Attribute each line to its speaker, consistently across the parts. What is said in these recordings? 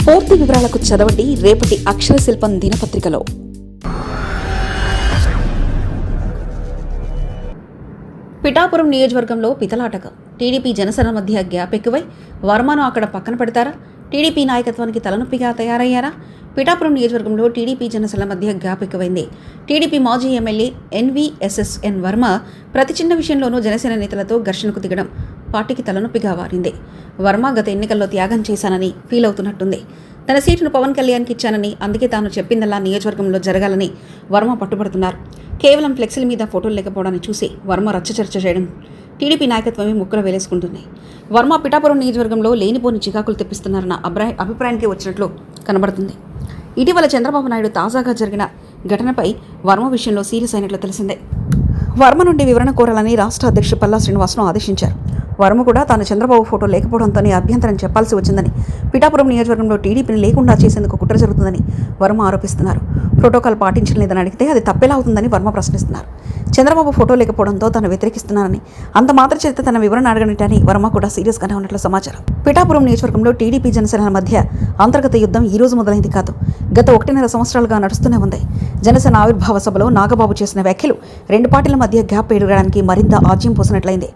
Speaker 1: పూర్తి వివరాలకు చదవండి రేపటి అక్షర శిల్పం దినపత్రికలో. పిఠాపురం నియోజకవర్గంలో పితలాటక. టీడీపీ జనసేన మధ్య గ్యాప్ ఎక్కువై వర్మను అక్కడ పక్కన పెడతారా? టీడీపీ నాయకత్వానికి తలనొప్పిగా తయారయ్యారా? పిఠాపురం నియోజకవర్గంలో టీడీపీ జనసేన మధ్య గ్యాప్ ఎక్కువైంది. టీడీపీ మాజీ ఎమ్మెల్యే ఎన్వీఎస్ఎస్ఎన్ వర్మ ప్రతి చిన్న విషయంలోనూ జనసేన నేతలతో ఘర్షణకు దిగడం పార్టీకి తలనొప్పిగా మారింది. వర్మ గత ఎన్నికల్లో త్యాగం చేశానని ఫీల్ అవుతున్నట్టుంది. తన సీటును పవన్ కళ్యాణ్కి ఇచ్చానని, అందుకే తాను చెప్పిందల్లా నియోజకవర్గంలో జరగాలని వర్మ పట్టుబడుతున్నారు. కేవలం ఫ్లెక్సీల మీద ఫోటోలు లేకపోవడాన్ని చూసి వర్మ రచ్చచర్చ చేయడం టీడీపీ నాయకత్వమే ముక్కలు వేలేసుకుంటుంది. వర్మ పిఠాపురం నియోజకవర్గంలో లేనిపోని చికాకులు తెప్పిస్తున్నారన్న అభిప్రాయానికి వచ్చినట్లు కనబడుతుంది. ఇటీవల చంద్రబాబు నాయుడు తాజాగా జరిగిన ఘటనపై వర్మ విషయంలో సీరియస్ అయినట్లు తెలిసిందే. వర్మ నుండి వివరణ కోరాలని రాష్ట్ర అధ్యక్షుడు పల్లా శ్రీనివాస్ను ఆదేశించారు. వర్మ కూడా తాను చంద్రబాబు ఫోటో లేకపోవడంతోనే అభ్యంతరం చెప్పాల్సి వచ్చిందని, పిఠాపురం నియోజకవర్గంలో టీడీపీని లేకుండా చేసేందుకు కుట్ర జరుగుతుందని వర్మ ఆరోపిస్తున్నారు. ప్రోటోకాల్ పాటించలేదని అడిగితే అది తప్పేలా అవుతుందని వర్మ ప్రశ్నిస్తున్నారు. చంద్రబాబు ఫోటో లేకపోవడంతో తాను వ్యతిరేకిస్తున్నానని, అంత మాత్ర చేత తన వివరణ అడగనిటని వర్మ కూడా సీరియస్గానే ఉన్నట్లు సమాచారం. పిఠాపురం నియోజకవర్గంలో టీడీపీ జనసేన మధ్య అంతర్గత యుద్ధం ఈ రోజు మొదలైంది కాదు, గత 1.5 సంవత్సరాలుగా నడుస్తూనే ఉంది. జనసేన ఆవిర్భావ సభలో నాగబాబు చేసిన వ్యాఖ్యలు రెండు పార్టీల మధ్య గ్యాప్ పెరగడానికి మరింత ఆజ్యం పోసినట్లయింది.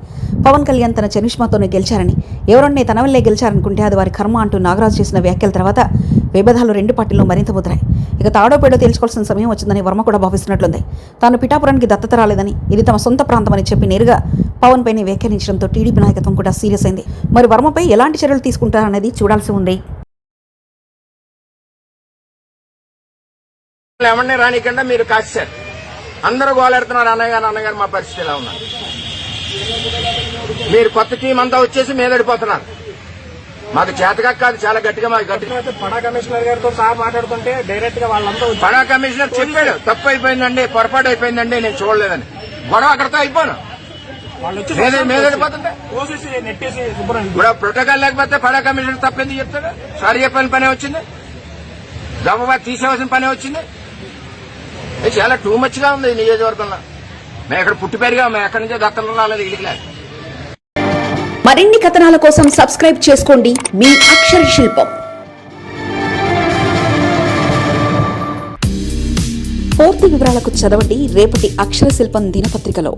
Speaker 1: పవన్ కళ్యాణ్ తన చరిష్మాతోనే గెలిచారని, ఎవరన్నే తన వల్లే గెలిచారనుకుంటే అది వారి కర్మ అంటూ నాగరాజు చేసిన వ్యాఖ్యల తర్వాత విభేదాలు రెండు పార్టీల్లో మరింత ముదిరాయి. ఇక తాడో పేడో తేల్చుకోవాల్సిన సమయం వచ్చిందని వర్మ కూడా భావిస్తున్నట్లుంది. తాను పిఠాపురానికి దత్తత రాలేదని, ఇది తమ సొంత ప్రాంతమని చెప్పి నేరుగా పవన్ పైనే వ్యాఖ్యానించడంతో టీడీపీ నాయకత్వం కూడా సీరియస్ అయింది. మరి వర్మపై ఎలాంటి చర్యలు తీసుకుంటారనేది చూడాల్సి ఉంది.
Speaker 2: ఎవరిని రానికుండా మీరు కాశారు, అందరూ గోలెడుతున్నారు. అన్నగారు మా పరిస్థితి ఎలా ఉన్నారు? మీరు కొత్త టీం అంతా వచ్చేసి మీదడిపోతున్నారు. మాకు చేతగా కాదు, చాలా గట్టిగా
Speaker 3: పడా కమిషనర్ గారితో సహా మాట్లాడుతుంటే డైరెక్ట్ గా వాళ్ళంతా
Speaker 2: పడా కమిషనర్ చెప్పాడు, తప్పు అయిపోయిందండి, పొరపాటు అయిపోయిందండి, నేను చూడలేదని. గొడవ అక్కడితో అయిపోను. మీదడిపోతుంటే ఇప్పుడు ప్రోటోకాల్ లేకపోతే పడా కమిషనర్ తప్పెందుకు చెప్తాడు? సారీ చెప్పని పనే వచ్చింది, దమ్మబా తీసేవలసిన పనే వచ్చింది. చాలా టూ మచ్ గా ఉంది నియోజకవర్గంలో. మేము ఇక్కడ పుట్టి పెరిగా, మేము ఎక్కడి నుంచో దత్తలు రాలేదు ఇడికి.
Speaker 1: మరిన్ని కథనాల కోసం సబ్స్క్రైబ్ చేసుకోండి మీ అక్షర శిల్పం. పూర్తి వివరాలకు చదవండి రేపటి అక్షర శిల్పం దినపత్రికలో.